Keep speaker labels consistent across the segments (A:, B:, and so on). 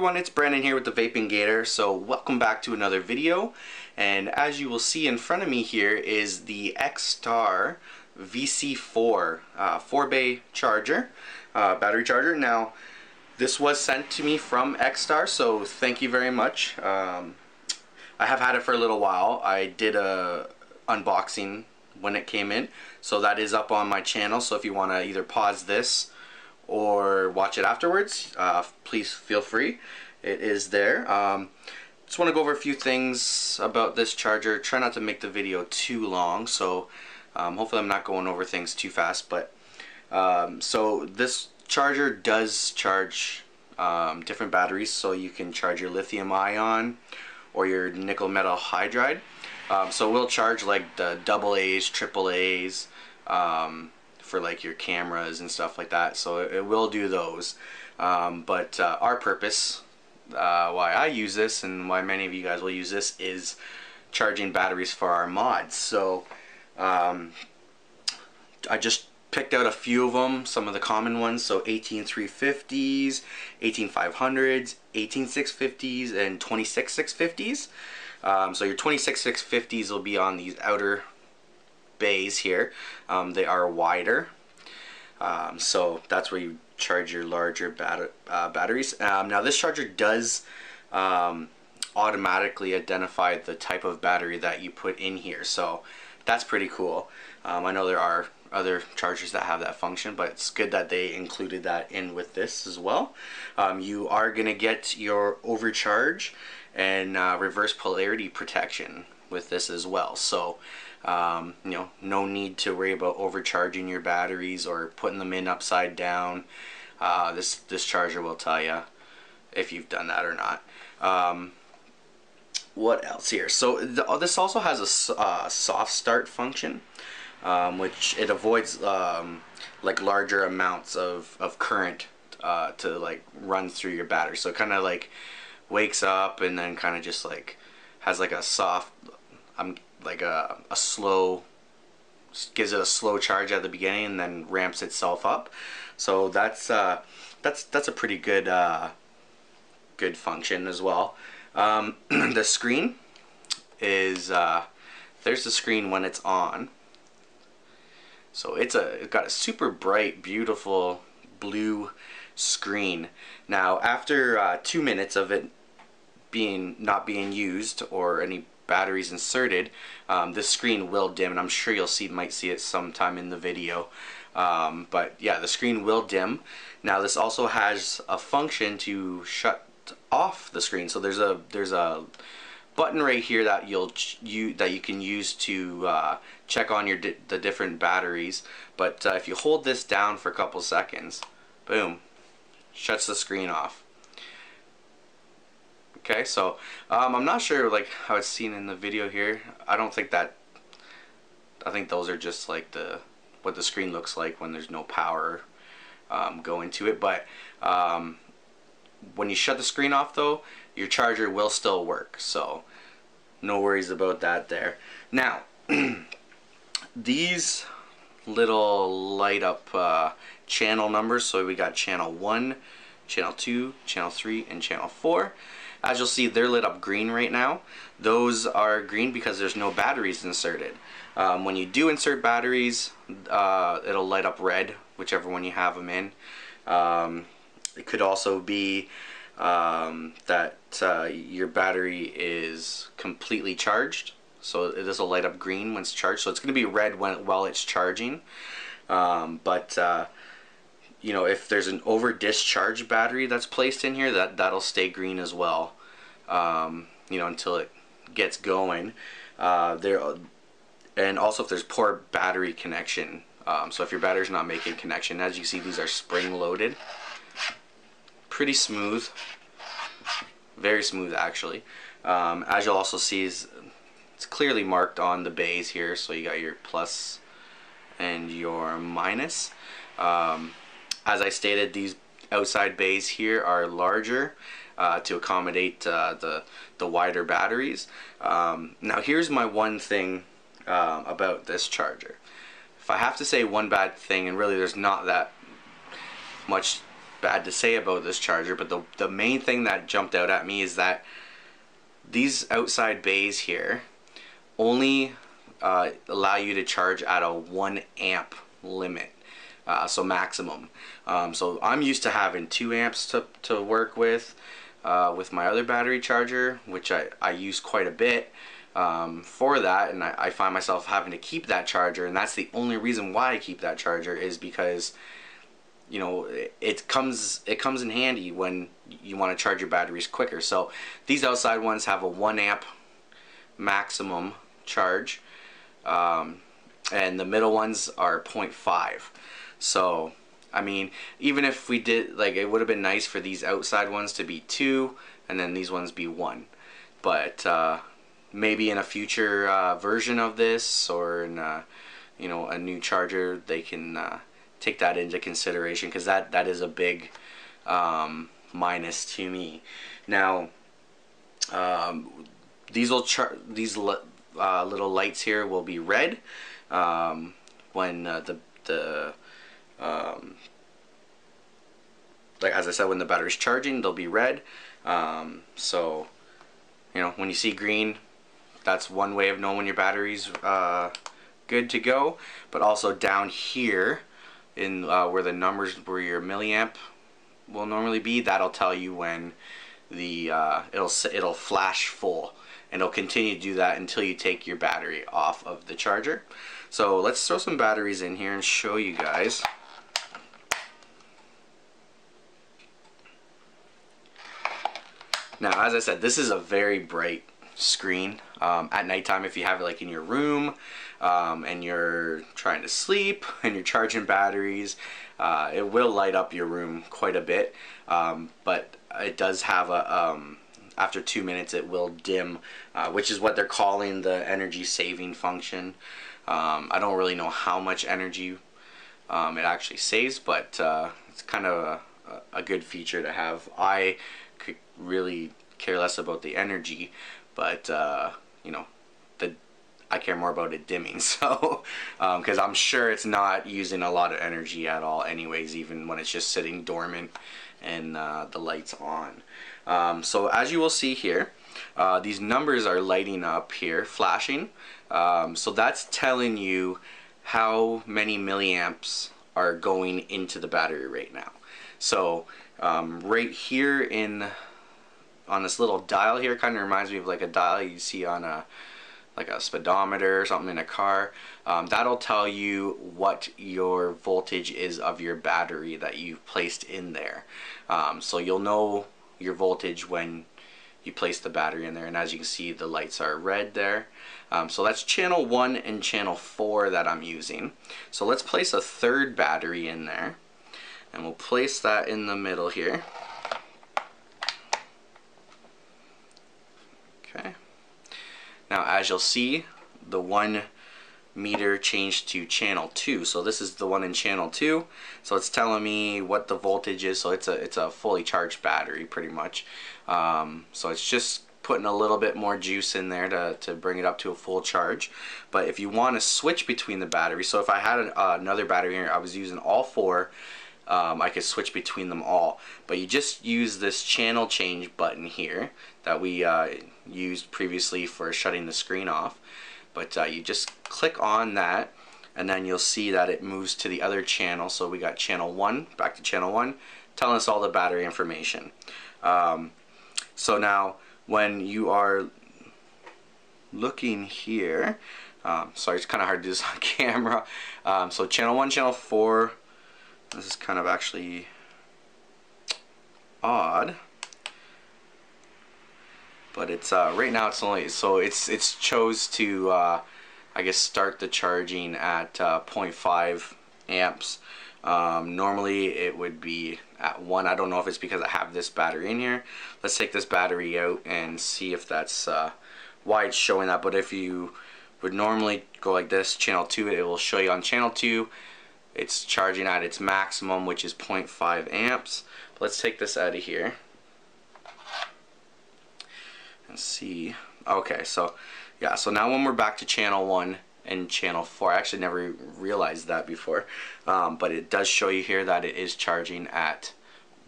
A: everyone, it's Brandon here with the Vaping Gator. So welcome back to another video, and as you will see in front of me here is the XTAR VC4 4-bay charger, battery charger. Now this was sent to me from XTAR, so thank you very much. I have had it for a little while. I did a unboxing when it came in, so that is up on my channel, so if you want to either pause this or watch it afterwards, please feel free. It is there. Just want to go over a few things about this charger. Try not to make the video too long, so hopefully I'm not going over things too fast. But so this charger does charge different batteries, so you can charge your lithium ion or your nickel metal hydride. So we'll charge like the AA's, AAA's, for like your cameras and stuff like that, so it will do those. But our purpose, why I use this and why many of you guys will use this, is charging batteries for our mods. So I just picked out a few of them, some of the common ones. So 18350s, 18500s, 18650s, and 26650s. So your 26650s will be on these outer bays here. They are wider, so that's where you charge your larger batteries. Now this charger does automatically identify the type of battery that you put in here, so that's pretty cool. I know there are other chargers that have that function, but it's good that they included that in with this as well. You are gonna get your overcharge and reverse polarity protection with this as well, so you know, no need to worry about overcharging your batteries or putting them in upside down. This charger will tell you if you've done that or not. What else here? So this also has a soft start function, which it avoids like larger amounts of current to like run through your battery. So it kind of like wakes up and then kind of just like has like a soft, like a slow, gives it a slow charge at the beginning and then ramps itself up. So that's a pretty good good function as well. The screen is there's the screen when it's on. So it's got a super bright, beautiful blue screen. Now after 2 minutes of it not being used or any batteries inserted, this screen will dim, and I'm sure might see it sometime in the video. But yeah, the screen will dim. Now this also has a function to shut off the screen. So there's a button right here that you can use to check on the different batteries. But if you hold this down for a couple seconds, boom, shuts the screen off. Okay, so I'm not sure like how it's seen in the video here. I think those are just like what the screen looks like when there's no power going to it. But when you shut the screen off though, your charger will still work, so no worries about that there. Now these little light up channel numbers, so we got channel 1, channel 2, channel 3, and channel 4. As you'll see, they're lit up green right now. Those are green because there's no batteries inserted. When you do insert batteries, it'll light up red, whichever one you have them in. It could also be that your battery is completely charged, so this will light up green when it's charged. So it's going to be red while it's charging. You know, if there's an over discharged battery that's placed in here, that'll stay green as well, you know, until it gets going. And also if there's poor battery connection, so if your battery's not making connection. As you see, these are spring loaded, pretty smooth, very smooth actually. As you'll also see, it's clearly marked on the bays here, so you got your plus and your minus. As I stated, these outside bays here are larger to accommodate the wider batteries. Now here's my one thing about this charger. If I have to say one bad thing, and really there's not that much bad to say about this charger, but the main thing that jumped out at me is that these outside bays here only allow you to charge at a 1 amp limit, so maximum. So I'm used to having 2 amps to work with my other battery charger, which I use quite a bit for that, and I find myself having to keep that charger, and that's the only reason why I keep that charger, is because, you know, it comes in handy when you want to charge your batteries quicker. So these outside ones have a 1 amp maximum charge, and the middle ones are 0.5. So I mean, even if we did, like, it would have been nice for these outside ones to be 2 and then these ones be 1, but maybe in a future version of this, or in you know, a new charger, they can take that into consideration, because that is a big minus to me. Now these little lights here will be red when like, as I said, when the battery's charging, they'll be red. So, you know, when you see green, that's one way of knowing when your battery's good to go. But also down here, in where the numbers, where your milliamp will normally be, that'll tell you when the it'll flash full, and it'll continue to do that until you take your battery off of the charger. So let's throw some batteries in here and show you guys. Now, as I said, this is a very bright screen. At nighttime, if you have it like in your room and you're trying to sleep and you're charging batteries, it will light up your room quite a bit, but it does have a after 2 minutes it will dim, which is what they're calling the energy saving function. I don't really know how much energy it actually saves, but it's kind of a good feature to have. I could really care less about the energy, but you know, I care more about it dimming. So because I'm sure it's not using a lot of energy at all anyways, even when it's just sitting dormant and the light's on. So as you will see here, these numbers are lighting up here, flashing. So that's telling you how many milliamps are going into the battery right now. So right here on this little dial here, kind of reminds me of like a dial you see on like a speedometer or something in a car. That'll tell you what your voltage is of your battery that you've placed in there. So you'll know your voltage when you place the battery in there, and as you can see, the lights are red there. So that's channel 1 and channel 4 that I'm using. So let's place a third battery in there, and we'll place that in the middle here. Okay. Now, as you'll see, the 1 meter changed to channel 2. So this is the one in channel 2. So it's telling me what the voltage is. So it's a fully charged battery pretty much. So it's just putting a little bit more juice in there to bring it up to a full charge. But if you want to switch between the batteries, so if I had another battery here, I was using all 4, I could switch between them all. But you just use this channel change button here that we used previously for shutting the screen off. But you just click on that, and then you'll see that it moves to the other channel. So we got channel 1, back to channel 1, telling us all the battery information. So now when you are looking here, sorry, it's kind of hard to do this on camera. So channel 1, channel 4, this is kind of actually odd, but it's right now it's only, so it's chose to I guess start the charging at 0.5 amps. Normally it would be at 1. I don't know if it's because I have this battery in here. Let's take this battery out and see if that's why it's showing that. But if you would normally go like this, channel 2, it will show you on channel 2 it's charging at its maximum, which is 0.5 amps. But let's take this out of here and see. Okay, so yeah, so now when we're back to channel 1 and channel 4, I actually never realized that before, but it does show you here that it is charging at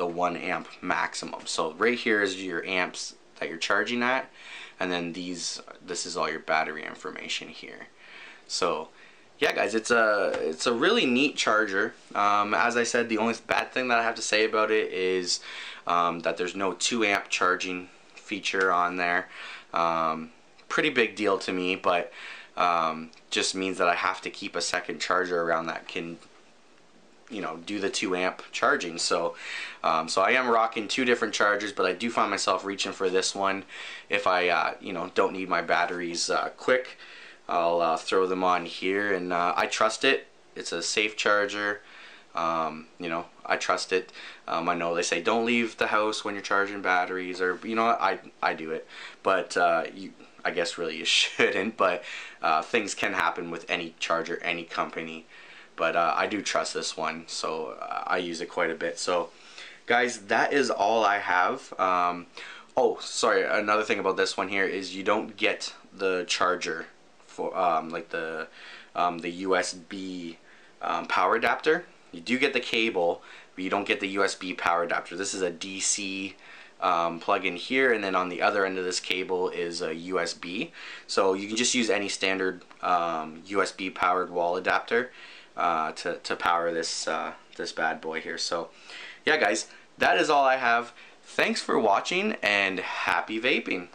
A: the 1 amp maximum. So right here is your amps that you're charging at, and then this is all your battery information here. So yeah guys, it's a really neat charger. As I said, the only bad thing that I have to say about it is that there's no 2 amp charging feature on there. Pretty big deal to me, but just means that I have to keep a second charger around that can, you know, do the 2 amp charging. So so I am rocking 2 different chargers, but I do find myself reaching for this one if I you know, don't need my batteries quick. I'll throw them on here, and I trust it. It's a safe charger. You know, I trust it. I know they say don't leave the house when you're charging batteries, or you know, I do it, but I guess really you shouldn't. But things can happen with any charger, any company. But I do trust this one, so I use it quite a bit. So guys, that is all I have. Oh, sorry, another thing about this one here is you don't get the charger for like the USB power adapter. You do get the cable, but you don't get the USB power adapter. This is a DC plug in here, and then on the other end of this cable is a USB. So you can just use any standard USB powered wall adapter to power this this bad boy here. So yeah guys, that is all I have. Thanks for watching, and happy vaping.